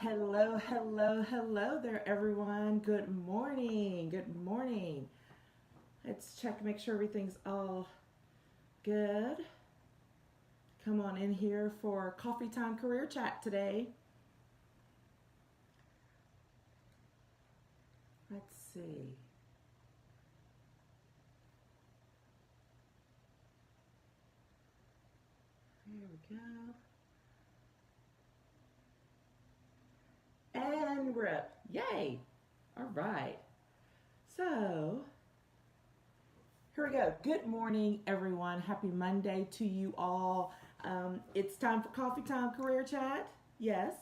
Hello, hello, hello there, everyone. Good morning. Good morning. Let's check, make sure everything's all good. Come on in here for Coffee Time Career Chat today. Let's see. There we go. And grip. Yay. All right. So, here we go. Good morning, everyone. Happy Monday to you all. It's time for Coffee Time Career Chat. Yes,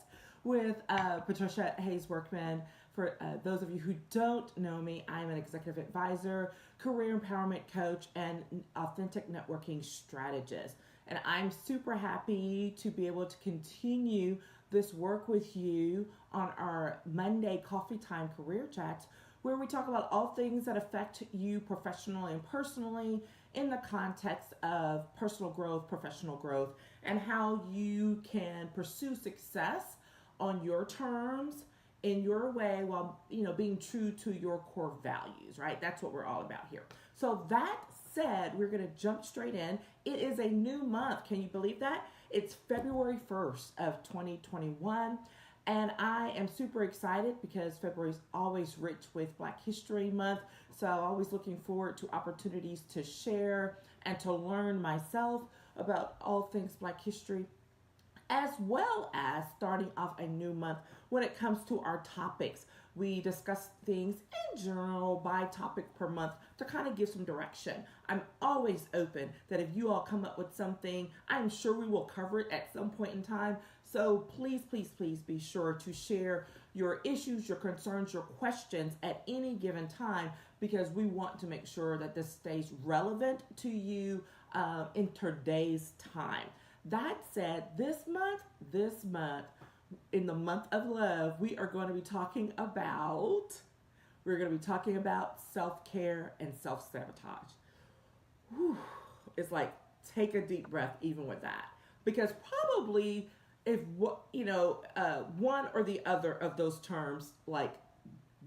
with Patricia Hayes Workman. For those of you who don't know me, I'm an executive advisor, career empowerment coach, and authentic networking strategist. And I'm super happy to be able to continue this work with you on our Monday Coffee Time Career Chats, where we talk about all things that affect you professionally and personally in the context of personal growth, professional growth, and how you can pursue success on your terms in your way while being true to your core values, right? That's what we're all about here. So that said, we're going to jump straight in. It is a new month. Can you believe that? It's February 1st of 2021. And I am super excited because February is always rich with Black History Month. So I'm always looking forward to opportunities to share and to learn myself about all things Black history, as well as starting off a new month when it comes to our topics. We discuss things in general by topic per month to kind of give some direction. I'm always open that if you all come up with something, I'm sure we will cover it at some point in time. So please, please, please be sure to share your issues, your concerns, your questions at any given time, because we want to make sure that this stays relevant to you in today's time. That said, this month, in the month of love, we're going to be talking about self-care and self-sabotage. Whew. It's like, take a deep breath even with that, because probably if one or the other of those terms like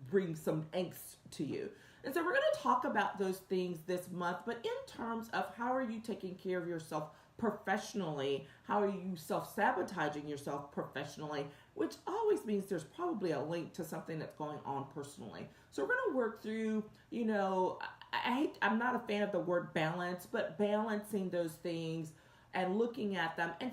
bring some angst to you. And so we're going to talk about those things this month, but in terms of how are you taking care of yourself professionally? How are you self-sabotaging yourself professionally? Which always means there's probably a link to something that's going on personally. So we're going to work through, I'm not a fan of the word balance, but balancing those things and looking at them, and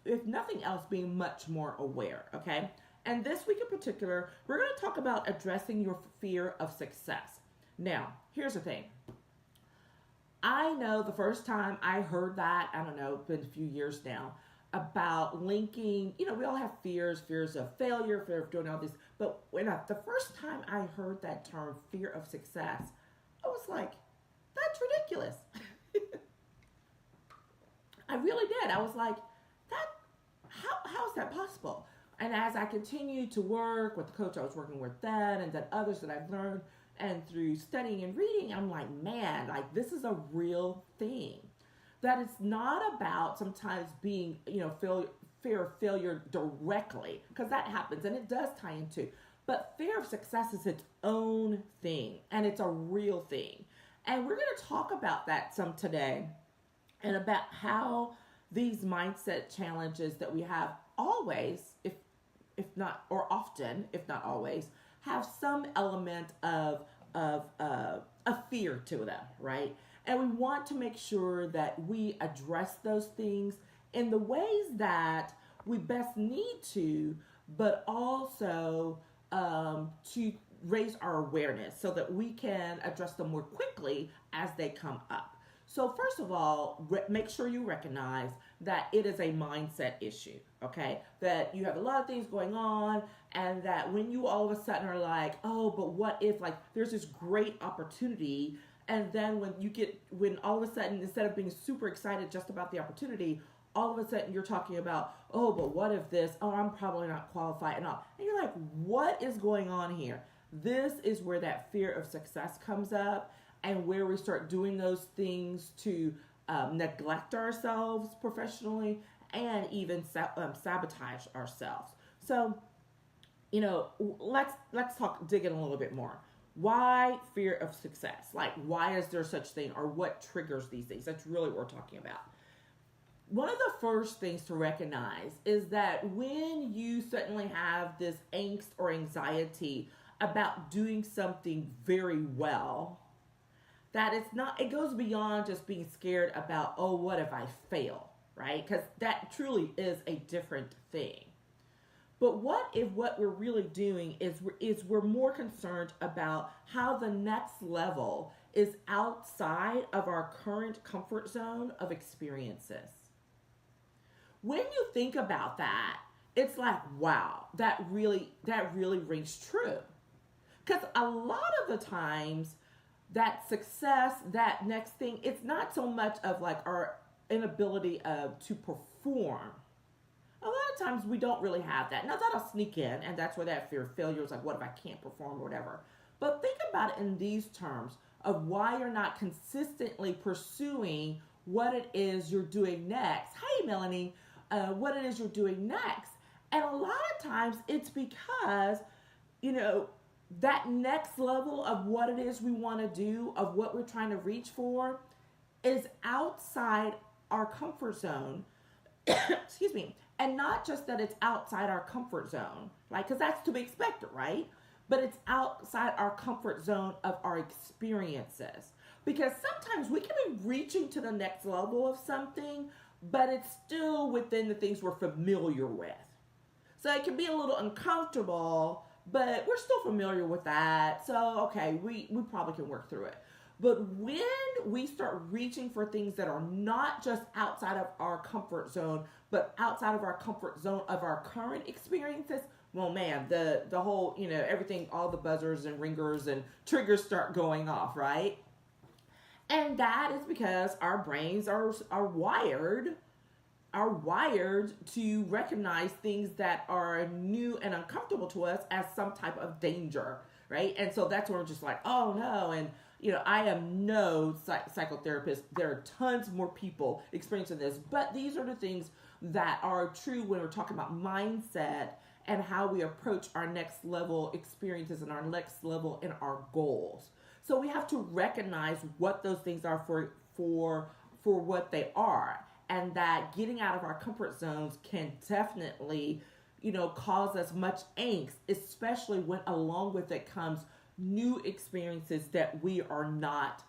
if nothing else, being much more aware, okay? And this week in particular, we're going to talk about addressing your fear of success. Now, here's the thing. I know the first time I heard that, I don't know, it's been a few years now, about linking, we all have fears of failure, fear of doing all this. But the first time I heard that term, fear of success, I was like, that's ridiculous. I really did. I was like, that, how is that possible? And as I continued to work with the coach I was working with then, and then others that I've learned, and through studying and reading, I'm like, man, like this is a real thing. That it's not about sometimes being, fear of failure directly, because that happens and it does tie into. But fear of success is its own thing, and it's a real thing. And we're going to talk about that some today, and about how these mindset challenges that we have always, if not, or often, if not always, have some element of a fear to them, right? And we want to make sure that we address those things in the ways that we best need to, but also to raise our awareness so that we can address them more quickly as they come up. So first of all, make sure you recognize that it is a mindset issue, okay? That you have a lot of things going on, and that when you all of a sudden are like, oh, but what if, like, there's this great opportunity, and then when all of a sudden, instead of being super excited just about the opportunity, all of a sudden you're talking about, oh, but what if this, oh, I'm probably not qualified and all. And you're like, what is going on here? This is where that fear of success comes up, and where we start doing those things to neglect ourselves professionally, and even sabotage ourselves. So let's dig in a little bit more. Why fear of success? Like, why is there such thing, or what triggers these things? That's really what we're talking about. One of the first things to recognize is that when you suddenly have this angst or anxiety about doing something very well, that it's not, it goes beyond just being scared about, oh, what if I fail, right? Because that truly is a different thing. But what if what we're really doing is we're more concerned about how the next level is outside of our current comfort zone of experiences? When you think about that, it's like, wow, that really rings true. Because a lot of the times, that success, that next thing, it's not so much of like our inability to perform. A lot of times we don't really have that. Now that'll sneak in, and that's where that fear of failure is like, what if I can't perform or whatever. But think about it in these terms of why you're not consistently pursuing what it is you're doing next. Hey, Melanie, what it is you're doing next. And a lot of times it's because, that next level of what it is we want to do, of what we're trying to reach for, is outside our comfort zone. Excuse me. And not just that it's outside our comfort zone, like, because that's to be expected, right? But it's outside our comfort zone of our experiences. Because sometimes we can be reaching to the next level of something, but it's still within the things we're familiar with. So it can be a little uncomfortable, but we're still familiar with that. So, okay, we probably can work through it. But when we start reaching for things that are not just outside of our comfort zone, but outside of our comfort zone of our current experiences, well, man, the whole, everything, all the buzzers and ringers and triggers start going off, right? And that is because our brains are wired to recognize things that are new and uncomfortable to us as some type of danger, right? And so that's where we're just like, oh no. And I am no psychotherapist. There are tons more people experiencing this, but these are the things that are true when we're talking about mindset and how we approach our next level experiences and our next level in our goals. So we have to recognize what those things are for what they are, and that getting out of our comfort zones can definitely, cause us much angst, especially when along with it comes new experiences that we are not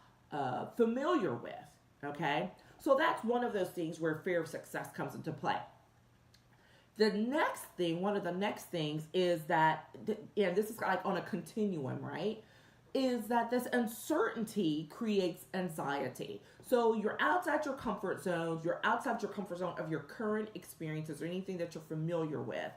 familiar with, okay? So that's one of those things where fear of success comes into play. One of the next things is that, and this is like on a continuum, right? Is that this uncertainty creates anxiety. So you're outside your comfort zones, you're outside your comfort zone of your current experiences or anything that you're familiar with.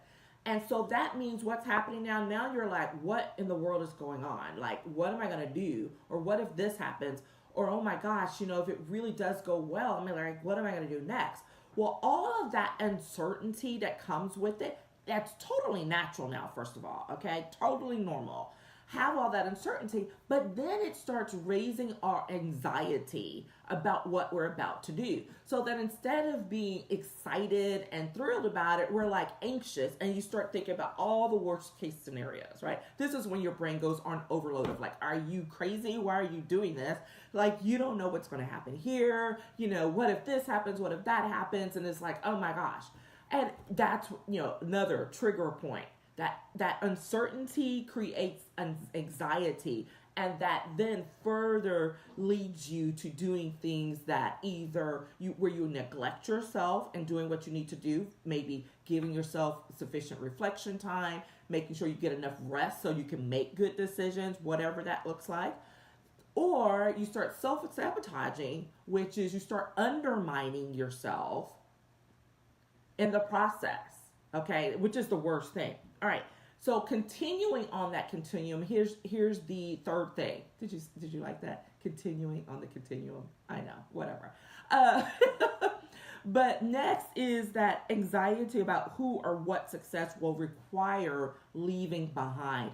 And so that means what's happening now? Now you're like, what in the world is going on? Like, what am I going to do? Or what if this happens? Or, oh my gosh, if it really does go well, I mean, like, what am I going to do next? Well, all of that uncertainty that comes with it, that's totally natural now, first of all, okay? Totally normal. Have all that uncertainty, but then it starts raising our anxiety about what we're about to do. So that instead of being excited and thrilled about it, we're like anxious, and you start thinking about all the worst case scenarios, right? This is when your brain goes on overload of like, are you crazy? Why are you doing this? Like, you don't know what's going to happen here. What if this happens? What if that happens? And it's like, oh my gosh. And that's, another trigger point. That uncertainty creates anxiety, and that then further leads you to doing things that either where you neglect yourself and doing what you need to do, maybe giving yourself sufficient reflection time, making sure you get enough rest so you can make good decisions, whatever that looks like. Or you start self-sabotaging, which is you start undermining yourself in the process, okay, which is the worst thing. All right. So continuing on that continuum, here's the third thing. Did you like that? Continuing on the continuum. I know, whatever. But next is that anxiety about who or what success will require leaving behind.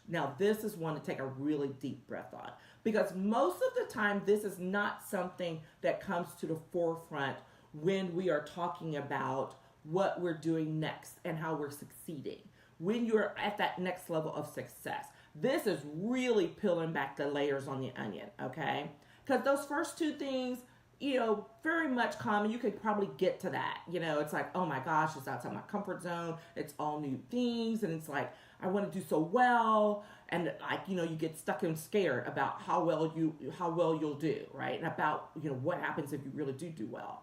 Now, this is one to take a really deep breath on, because most of the time, this is not something that comes to the forefront when we are talking about what we're doing next and how we're succeeding. when you're at that next level of success. This is really peeling back the layers on the onion, okay? Because those first two things, very much common. You could probably get to that. It's like, oh my gosh, it's outside my comfort zone. It's all new things. And it's like, I want to do so well. And like, you get stuck and scared about how well you'll do, right? And about, what happens if you really do well.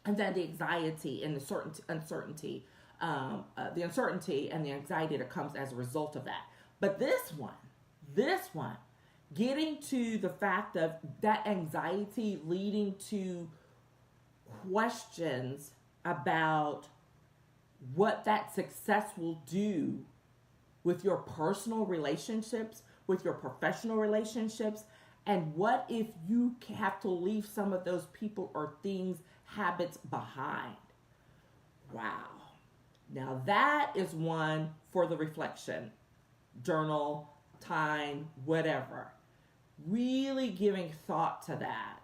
And then the anxiety and the uncertainty, the uncertainty and the anxiety that comes as a result of that. But this one, getting to the fact of that anxiety leading to questions about what that success will do with your personal relationships, with your professional relationships, and what if you have to leave some of those people or things, habits behind. Wow. Now that is one for the reflection, journal, time, whatever. Really giving thought to that.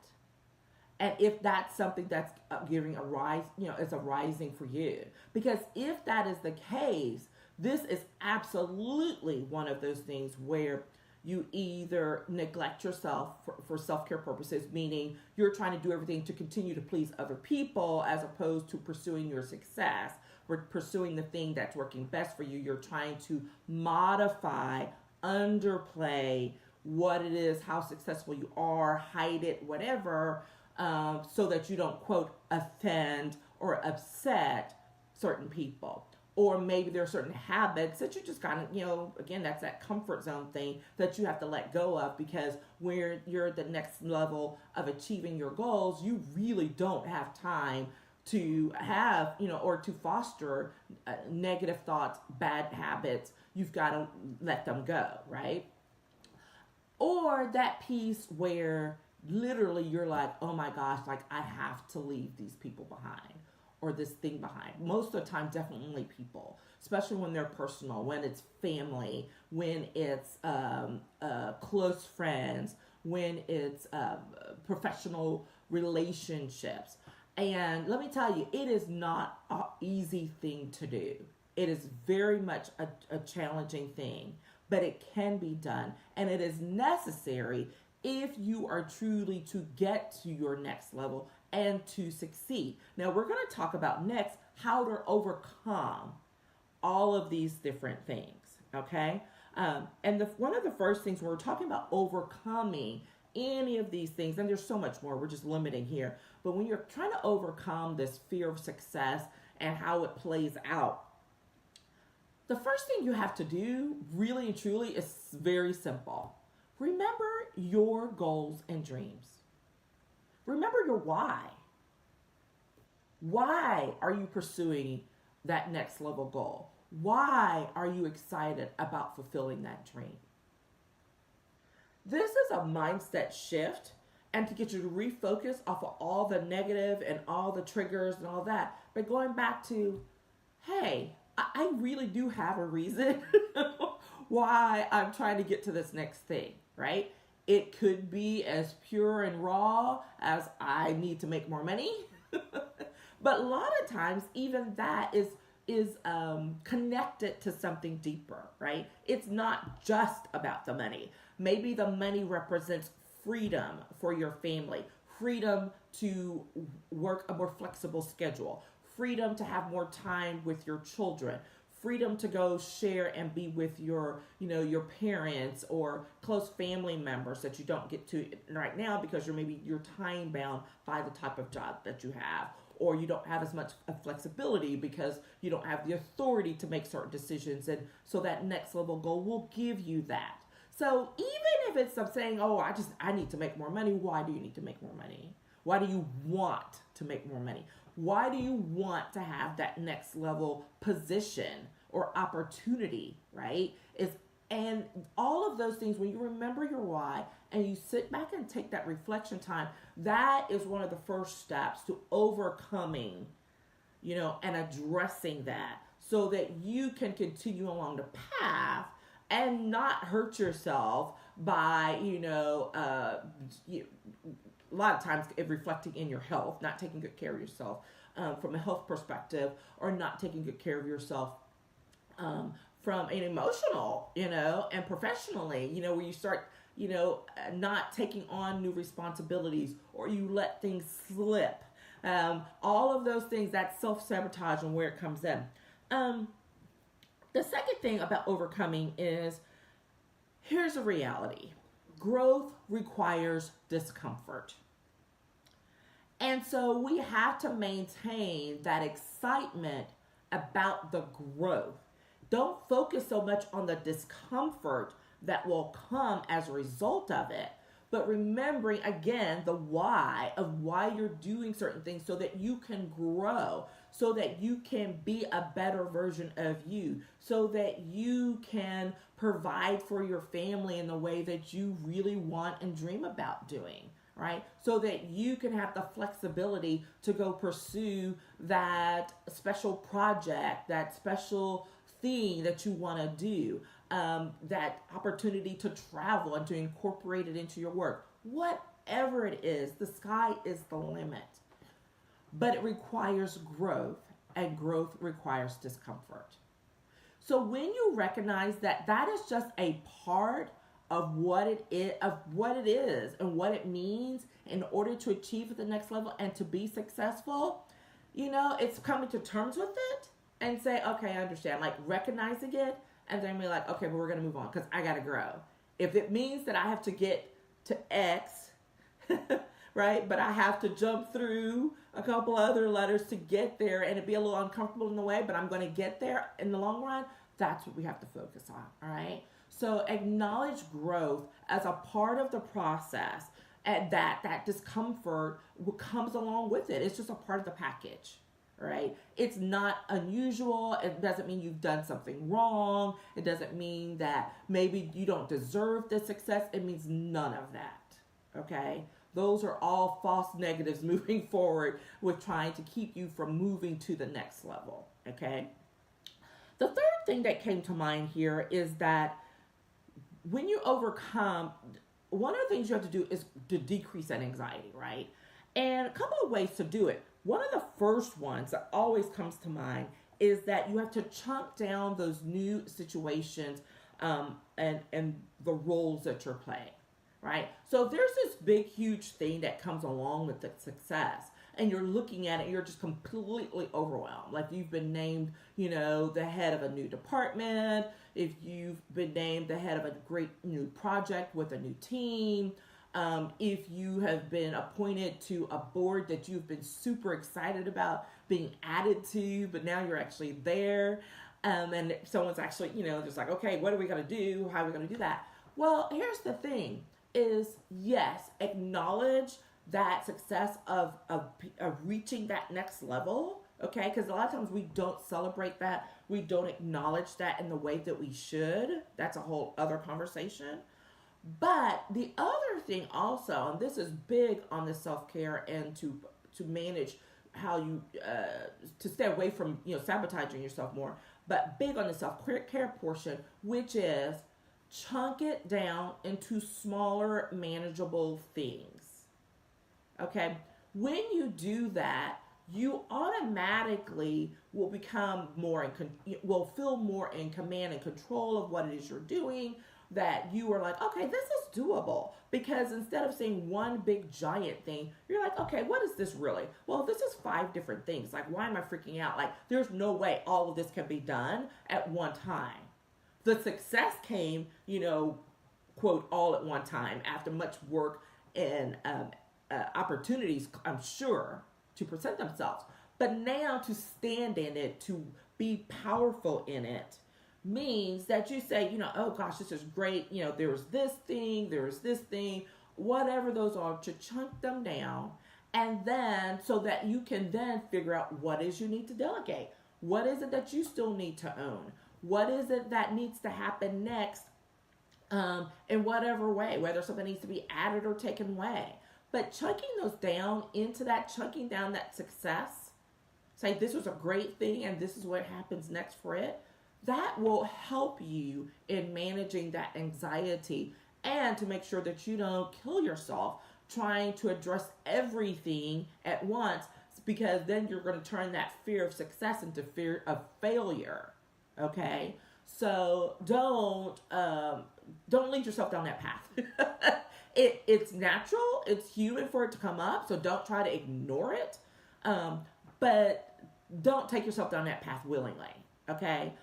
And if that's something that's giving a rise, is arising for you. Because if that is the case, this is absolutely one of those things where you either neglect yourself for self-care purposes, meaning you're trying to do everything to continue to please other people as opposed to pursuing your success, or pursuing the thing that's working best for you. You're trying to modify, underplay what it is, how successful you are, hide it, whatever, so that you don't, quote, offend or upset certain people. Or maybe there are certain habits that you just kind of, again, that's that comfort zone thing that you have to let go of, because when you're at the next level of achieving your goals, you really don't have time to have, or to foster negative thoughts, bad habits. You've got to let them go, right? Or that piece where literally you're like, oh my gosh, like I have to leave these people behind or this thing behind. Most of the time, definitely people, especially when they're personal, when it's family, when it's close friends, when it's professional relationships. And let me tell you, it is not an easy thing to do. It is very much a challenging thing, but it can be done. And it is necessary if you are truly to get to your next level and to succeed. Now, we're going to talk about next how to overcome all of these different things, okay? And one of the first things when we're talking about overcoming any of these things, and there's so much more, we're just limiting here, but when you're trying to overcome this fear of success and how it plays out, the first thing you have to do, really and truly, is very simple. Remember your goals and dreams. Remember your why. Why are you pursuing that next level goal? Why are you excited about fulfilling that dream? This is a mindset shift, and to get you to refocus off of all the negative and all the triggers and all that, but going back to, hey, I really do have a reason why I'm trying to get to this next thing, right? It could be as pure and raw as I need to make more money. But a lot of times, even that is connected to something deeper, right? It's not just about the money. Maybe the money represents freedom for your family, freedom to work a more flexible schedule, freedom to have more time with your children, freedom to go share and be with your parents or close family members that you don't get to right now because you're time bound by the type of job that you have, or you don't have as much flexibility because you don't have the authority to make certain decisions. And so that next level goal will give you that. So even if it's saying, oh, I need to make more money. Why do you need to make more money? Why do you want to make more money? Why do you want to have that next level position or opportunity, right? And all of those things, when you remember your why and you sit back and take that reflection time, that is one of the first steps to overcoming, and addressing that so that you can continue along the path and not hurt yourself by, a lot of times reflecting in your health, not taking good care of yourself from a health perspective, or not taking good care of yourself from an emotional, and professionally, where you start, not taking on new responsibilities, or you let things slip. All of those things, that's self-sabotage and where it comes in. The second thing about overcoming is, here's a reality. Growth requires discomfort. And so we have to maintain that excitement about the growth. Don't focus so much on the discomfort that will come as a result of it, but remembering again the why of why you're doing certain things, so that you can grow, so that you can be a better version of you, so that you can provide for your family in the way that you really want and dream about doing. Right? So that you can have the flexibility to go pursue that special project, that special thing that you want to do, that opportunity to travel and to incorporate it into your work. Whatever it is, the sky is the limit. But it requires growth, and growth requires discomfort. So when you recognize that that is just a part of what it is and what it means in order to achieve at the next level and to be successful, it's coming to terms with it and say, okay, I understand, like recognizing it, and then be like, okay, but we're going to move on because I got to grow. If it means that I have to get to X, right, but I have to jump through a couple other letters to get there, and it'd be a little uncomfortable in the way, but I'm going to get there in the long run, that's what we have to focus on, all right? So acknowledge growth as a part of the process, and that discomfort comes along with it. It's just a part of the package, right? It's not unusual. It doesn't mean you've done something wrong. It doesn't mean that maybe you don't deserve the success. It means none of that, okay? Those are all false negatives moving forward with trying to keep you from moving to the next level, okay? The third thing that came to mind here is that when you overcome, one of the things you have to do is to decrease that anxiety, right? And a couple of ways to do it. One of the first ones that always comes to mind is that you have to chunk down those new situations and the roles that you're playing, right? So if there's this big, huge thing that comes along with the success, and you're looking at it, you're just completely overwhelmed. Like you've been named, the head of a new department, if you've been named the head of a great new project with a new team, if you have been appointed to a board that you've been super excited about being added to, but now you're actually there, and someone's actually, just like, okay, what are we going to do? How are we going to do that? Well, here's the thing is, yes, acknowledge that success of reaching that next level, okay? Because a lot of times we don't celebrate that. We don't acknowledge that in the way that we should. That's a whole other conversation. But the other thing also, and this is big on the self-care and to manage how you, to stay away from, sabotaging yourself more, but big on the self-care portion, which is chunk it down into smaller, manageable things. Okay, when you do that, you automatically will become will feel more in command and control of what it is you're doing. That you are like, okay, this is doable, because instead of saying one big giant thing, you're like, okay, what is this really? Well, this is 5 different things. Like, why am I freaking out? Like, there's no way all of this can be done at one time. The success came, quote, all at one time after much work and opportunities, I'm sure, to present themselves. But now to stand in it, to be powerful in it, means that you say, oh gosh, this is great. There's this thing, whatever those are, to chunk them down. And then so that you can then figure out what is you need to delegate. What is it that you still need to own? What is it that needs to happen next in whatever way, whether something needs to be added or taken away. But chunking those down into that, chunking down that success, say this was a great thing and this is what happens next for it, that will help you in managing that anxiety and to make sure that you don't kill yourself trying to address everything at once, because then you're going to turn that fear of success into fear of failure. Okay? So don't lead yourself down that path. It's natural, it's human for it to come up, so don't try to ignore it. But don't take yourself down that path willingly. Okay,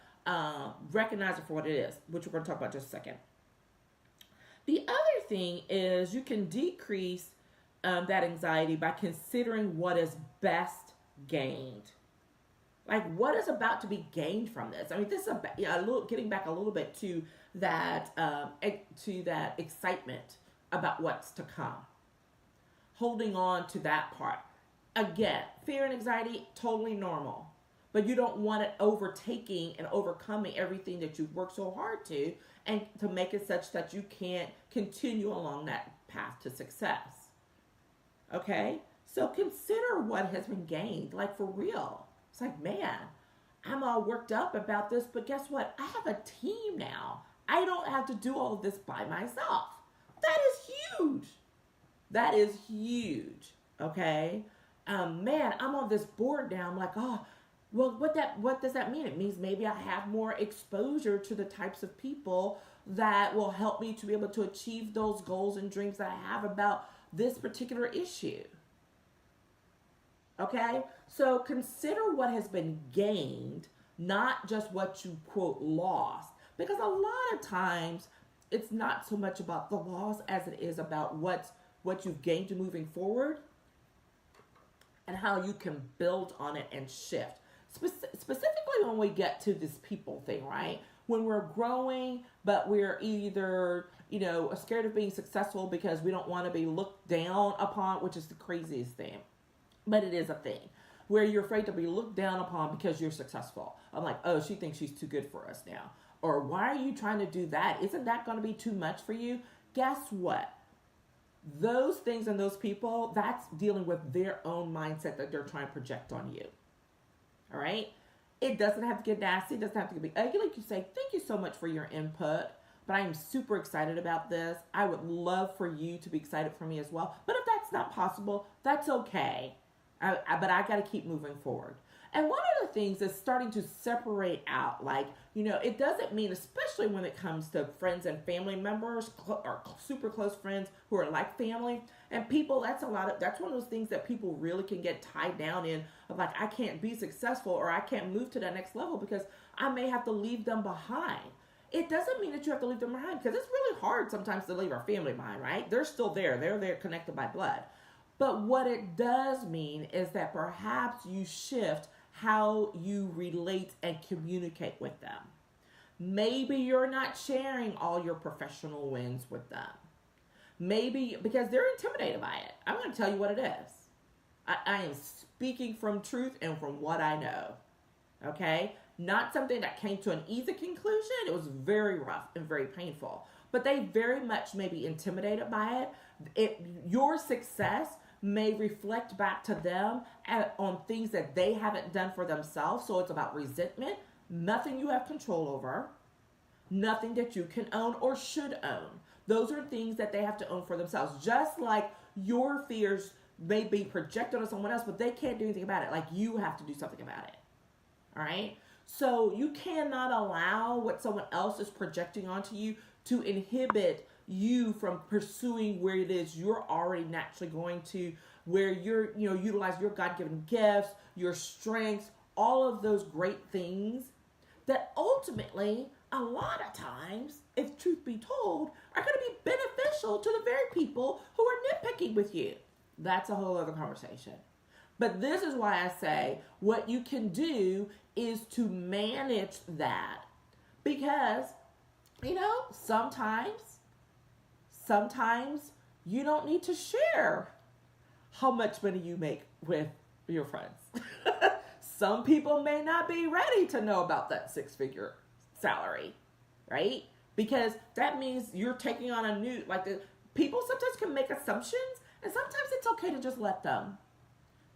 recognize it for what it is, which we're going to talk about in just a second. The other thing is you can decrease that anxiety by considering what is best gained. Like, what is about to be gained from this? I mean, this is getting back a little bit to that excitement about what's to come. Holding on to that part. Again, fear and anxiety, totally normal. But you don't want it overtaking and overcoming everything that you've worked so hard to, and to make it such that you can't continue along that path to success. Okay? So consider what has been gained, like for real. It's like, man, I'm all worked up about this, but guess what? I have a team now. I don't have to do all of this by myself. That is huge. That is huge. Okay? Man, I'm on this board now. I'm like, oh, well, what does that mean? It means maybe I have more exposure to the types of people that will help me to be able to achieve those goals and dreams that I have about this particular issue. Okay? So consider what has been gained, not just what you, quote, lost. Because a lot of times, it's not so much about the loss as it is about what you've gained moving forward and how you can build on it and shift. Specifically when we get to this people thing, right? When we're growing, but we're either, scared of being successful because we don't want to be looked down upon, which is the craziest thing. But it is a thing where you're afraid to be looked down upon because you're successful. I'm like, oh, she thinks she's too good for us now. Or why are you trying to do that? Isn't that going to be too much for you? Guess what? Those things and those people, that's dealing with their own mindset that they're trying to project on you. All right? It doesn't have to get nasty. It doesn't have to be ugly. Like you say, thank you so much for your input, but I am super excited about this. I would love for you to be excited for me as well. But if that's not possible, that's okay. But I got to keep moving forward. And one of the things is starting to separate out, it doesn't mean, especially when it comes to friends and family members or super close friends who are like family and people, that's one of those things that people really can get tied down in of like, I can't be successful or I can't move to that next level because I may have to leave them behind. It doesn't mean that you have to leave them behind because it's really hard sometimes to leave our family behind, right? They're still there. They're there connected by blood. But what it does mean is that perhaps you shift how you relate and communicate with them. Maybe you're not sharing all your professional wins with them. Maybe because they're intimidated by it. I'm going to tell you what it is. I am speaking from truth and from what I know. Okay? Not something that came to an easy conclusion. It was very rough and very painful. But they very much may be intimidated by it. Your success may reflect back to them on things that they haven't done for themselves. So it's about resentment, nothing you have control over, nothing that you can own or should own. Those are things that they have to own for themselves. Just like your fears may be projected on someone else, but they can't do anything about it. Like you have to do something about it. All right? So you cannot allow what someone else is projecting onto you to inhibit you from pursuing where it is you're already naturally going to, where you're, utilize your God-given gifts, your strengths, all of those great things that ultimately, a lot of times, if truth be told, are going to be beneficial to the very people who are nitpicking with you. That's a whole other conversation. But this is why I say what you can do is to manage that. Because, sometimes you don't need to share how much money you make with your friends. Some people may not be ready to know about that 6-figure salary, right? Because that means you're taking on a new, people sometimes can make assumptions, and sometimes it's okay to just let them.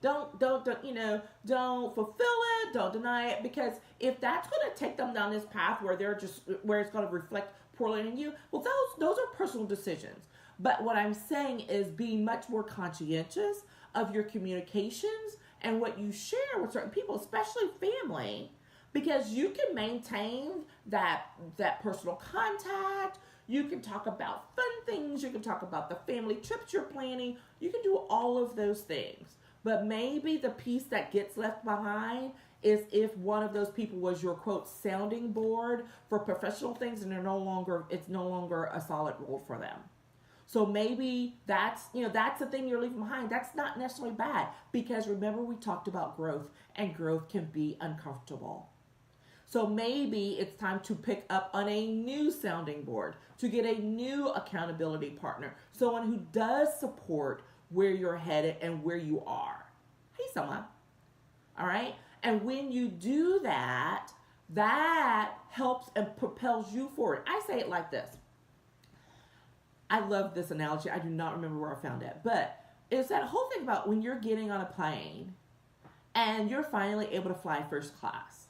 Don't fulfill it, don't deny it, because if that's going to take them down this path where where it's going to reflect poorly on you, well, those are personal decisions. But what I'm saying is being much more conscientious of your communications and what you share with certain people, especially family, because you can maintain that personal contact. You can talk about fun things. You can talk about the family trips you're planning. You can do all of those things. But maybe the piece that gets left behind is if one of those people was your quote sounding board for professional things, and it's no longer a solid role for them. So maybe that's the thing you're leaving behind. That's not necessarily bad, because remember we talked about growth, and growth can be uncomfortable. So maybe it's time to pick up on a new sounding board, to get a new accountability partner, someone who does support where you're headed and where you are. Hey, someone. All right? And when you do that, that helps and propels you forward. I say it like this. I love this analogy. I do not remember where I found it, but it's that whole thing about when you're getting on a plane and you're finally able to fly first class.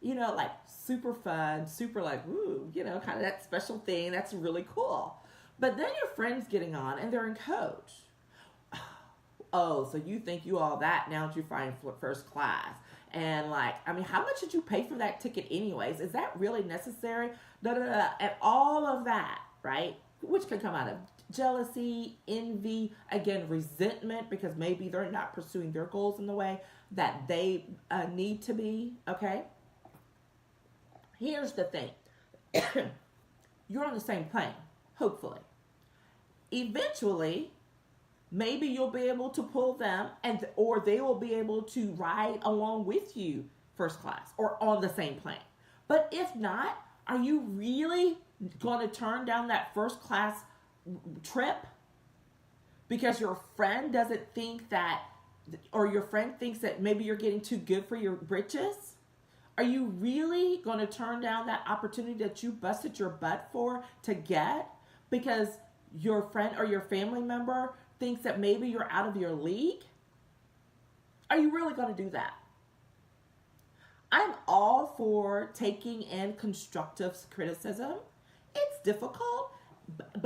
Like super fun, super like, ooh, kind of that special thing. That's really cool. But then your friend's getting on and they're in coach. Oh, so you think you all that now that you're flying first class. And how much did you pay for that ticket anyways? Is that really necessary? And all of that, right? Which can come out of jealousy, envy, again, resentment, because maybe they're not pursuing their goals in the way that they need to be, okay? Here's the thing. You're on the same plane, hopefully. Eventually, maybe you'll be able to pull them, or they will be able to ride along with you first class or on the same plane. But if not, are you really going to turn down that first class trip because your friend doesn't think that, or your friend thinks that maybe you're getting too good for your britches? Are you really going to turn down that opportunity that you busted your butt for to get because your friend or your family member thinks that maybe you're out of your league? Are you really going to do that? I'm all for taking in constructive criticism. It's difficult,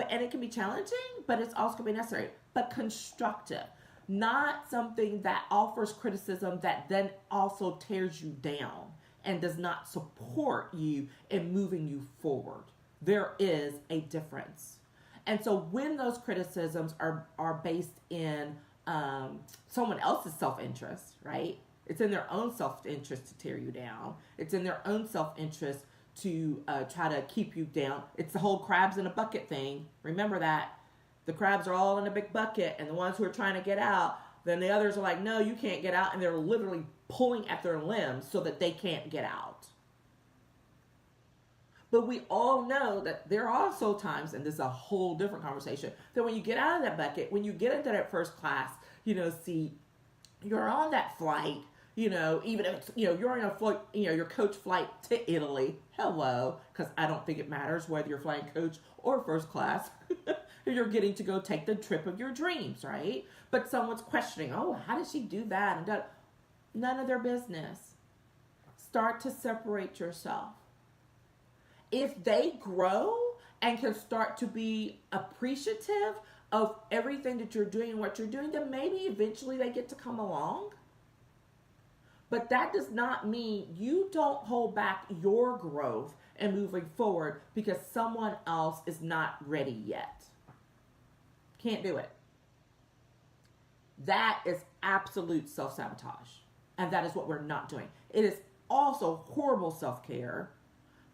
and it can be challenging, but it's also going to be necessary. But constructive, not something that offers criticism that then also tears you down and does not support you in moving you forward. There is a difference. And so when those criticisms are based in someone else's self-interest, right? It's in their own self-interest to tear you down. It's in their own self-interest to try to keep you down. It's the whole crabs in a bucket thing. Remember that. The crabs are all in a big bucket, and the ones who are trying to get out, then the others are like, no, you can't get out, and they're literally pulling at their limbs so that they can't get out. But we all know that there are also times, and this is a whole different conversation, that when you get out of that bucket, when you get into that first class, seat, you're on that flight, even if it's, you're on a flight, your coach flight to Italy. Hello, because I don't think it matters whether you're flying coach or first class. You're getting to go take the trip of your dreams, right? But someone's questioning, oh, how did she do that? And that. None of their business. Start to separate yourself. If they grow and can start to be appreciative of everything that you're doing and what you're doing, then maybe eventually they get to come along. But that does not mean you don't hold back your growth and moving forward because someone else is not ready yet. Can't do it. That is absolute self-sabotage. And that is what we're not doing. It is also horrible self-care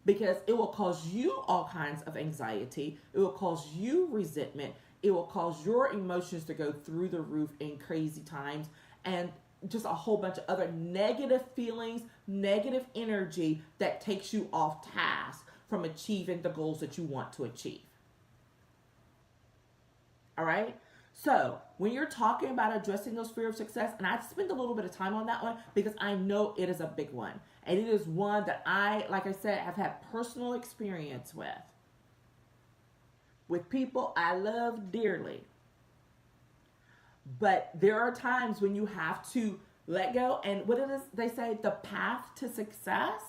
because it will cause you all kinds of anxiety. It will cause you resentment. It will cause your emotions to go through the roof in crazy times, and just a whole bunch of other negative feelings, negative energy that takes you off task from achieving the goals that you want to achieve. All right? So when you're talking about addressing those fears of success, and I spend a little bit of time on that one because I know it is a big one. And it is one that I, like I said, have had personal experience with people I love dearly. But there are times when you have to let go. And what it is, they say the path to success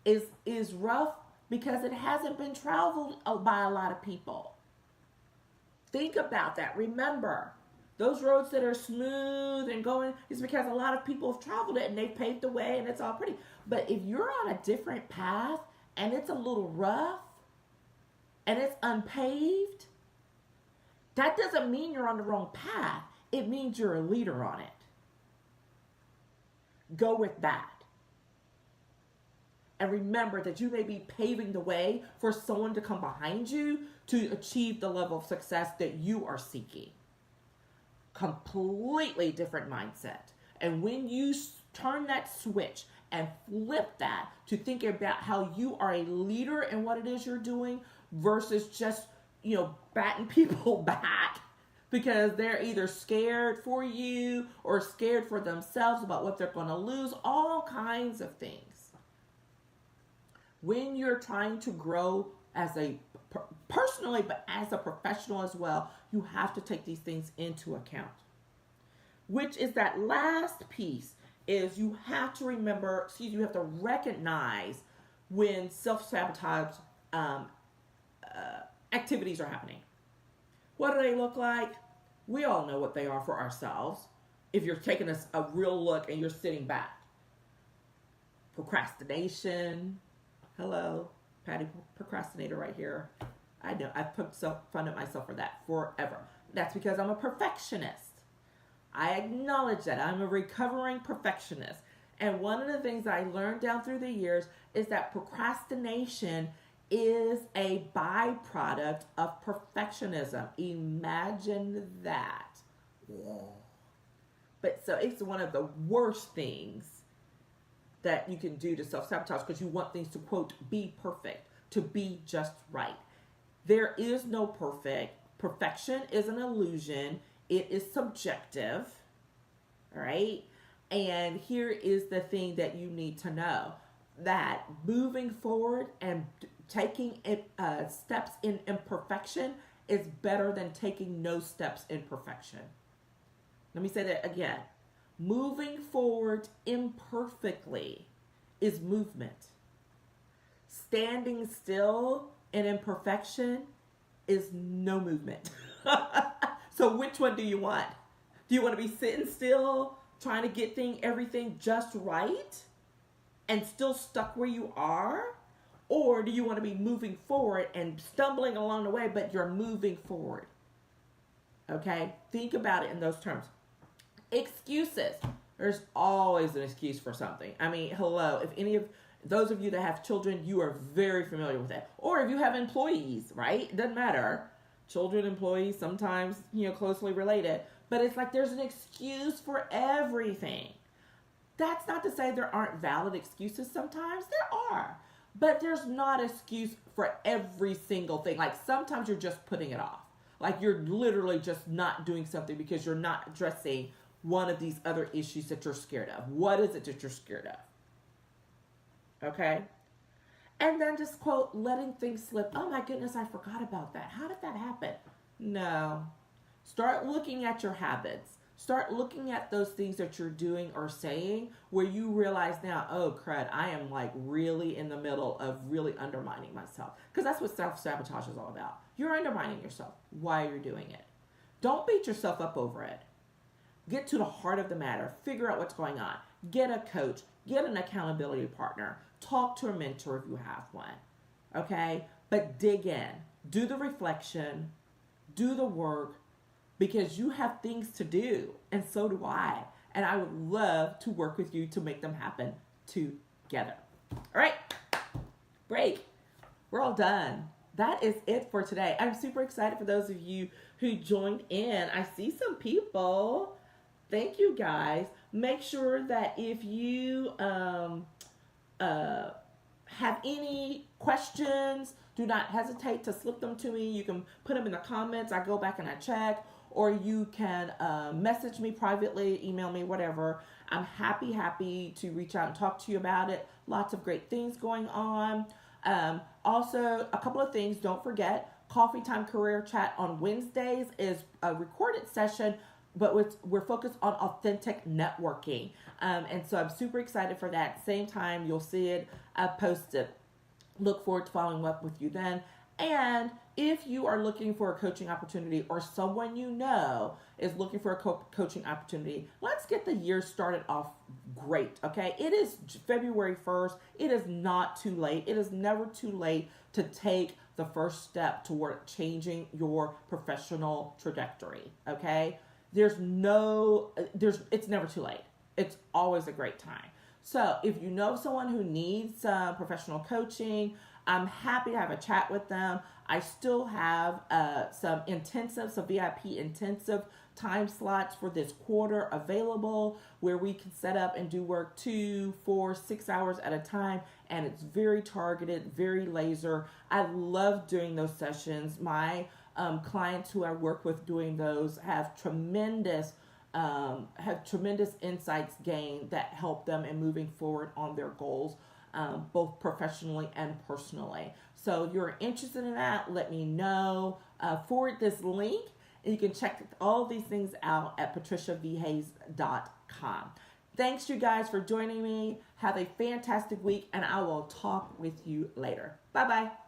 is rough because it hasn't been traveled by a lot of people. Think about that. Remember, Those roads that are smooth and going is because a lot of people have traveled it and they've paved the way and it's all pretty. But if you're on a different path and it's a little rough and it's unpaved, that doesn't mean you're on the wrong path. It means you're a leader on it. Go with that. And remember that you may be paving the way for someone to come behind you to achieve the level of success that you are seeking. Completely different mindset. And when you turn that switch and flip that to think about how you are a leader in what it is you're doing versus just, batting people back because they're either scared for you or scared for themselves about what they're going to lose, all kinds of things. When you're trying to grow as a personally, but as a professional as well, you have to take these things into account. Which is that last piece is you have to remember, you have to recognize when self-sabotage activities are happening. What do they look like? We all know what they are for ourselves. If you're taking a real look and you're sitting back. Procrastination. Hello, Patty, procrastinator right here. I know, I've put fun at myself for that forever. That's because I'm a perfectionist. I acknowledge that. I'm a recovering perfectionist. And one of the things I learned down through the years is that procrastination is a byproduct of perfectionism. Imagine that. But so it's one of the worst things that you can do to self-sabotage because you want things to, quote, be perfect, to be just right. There is no perfect. Perfection is an illusion. It is subjective, all right? And here is the thing that you need to know, that moving forward and taking steps in imperfection is better than taking no steps in perfection. Let me say that again. Moving forward imperfectly is movement. Standing still in imperfection is no movement. So which one do you want? Do you want to be sitting still, trying to get everything just right and still stuck where you are? Or do you want to be moving forward and stumbling along the way, but you're moving forward? Okay? Think about it in those terms. Excuses. There's always an excuse for something. I mean, hello. If any of those of you that have children, you are very familiar with that. Or if you have employees, right? It doesn't matter. Children, employees, sometimes, closely related. But it's like there's an excuse for everything. That's not to say there aren't valid excuses sometimes. There are. But there's not an excuse for every single thing. Like sometimes you're just putting it off. Like you're literally just not doing something because you're not addressing one of these other issues that you're scared of. What is it that you're scared of? Okay? And then just, quote, letting things slip. Oh my goodness, I forgot about that. How did that happen? No. Start looking at your habits. Start looking at those things that you're doing or saying where you realize now, oh crud, I am like really in the middle of really undermining myself. Because that's what self-sabotage is all about. You're undermining yourself while you're doing it. Don't beat yourself up over it. Get to the heart of the matter. Figure out what's going on. Get a coach. Get an accountability partner. Talk to a mentor if you have one. Okay? But dig in. Do the reflection. Do the work. Because you have things to do. And so do I. And I would love to work with you to make them happen together. All right. Break. We're all done. That is it for today. I'm super excited for those of you who joined in. I see some people. Thank you, guys. Make sure that if you have any questions, do not hesitate to slip them to me. You can put them in the comments. I go back and I check. Or you can message me privately, email me, whatever. I'm happy to reach out and talk to you about it. Lots of great things going on. Also, a couple of things. Don't forget, Coffee Time Career Chat on Wednesdays is a recorded session, but we're focused on authentic networking. And so I'm super excited for that. Same time, you'll see it posted. Look forward to following up with you then. And if you are looking for a coaching opportunity or someone you know is looking for a coaching opportunity, let's get the year started off great, okay? It is February 1st. It is not too late. It is never too late to take the first step toward changing your professional trajectory, okay? It's never too late. It's always a great time. So if you know someone who needs professional coaching, I'm happy to have a chat with them. I still have some VIP intensive time slots for this quarter available where we can set up and do work 2, 4, 6 hours at a time. And it's very targeted, very laser. I love doing those sessions. My clients who I work with doing those have tremendous insights gained that help them in moving forward on their goals, both professionally and personally. So if you're interested in that, let me know. Forward this link, and you can check all these things out at patriciavhays.com. Thanks, you guys, for joining me. Have a fantastic week, and I will talk with you later. Bye-bye.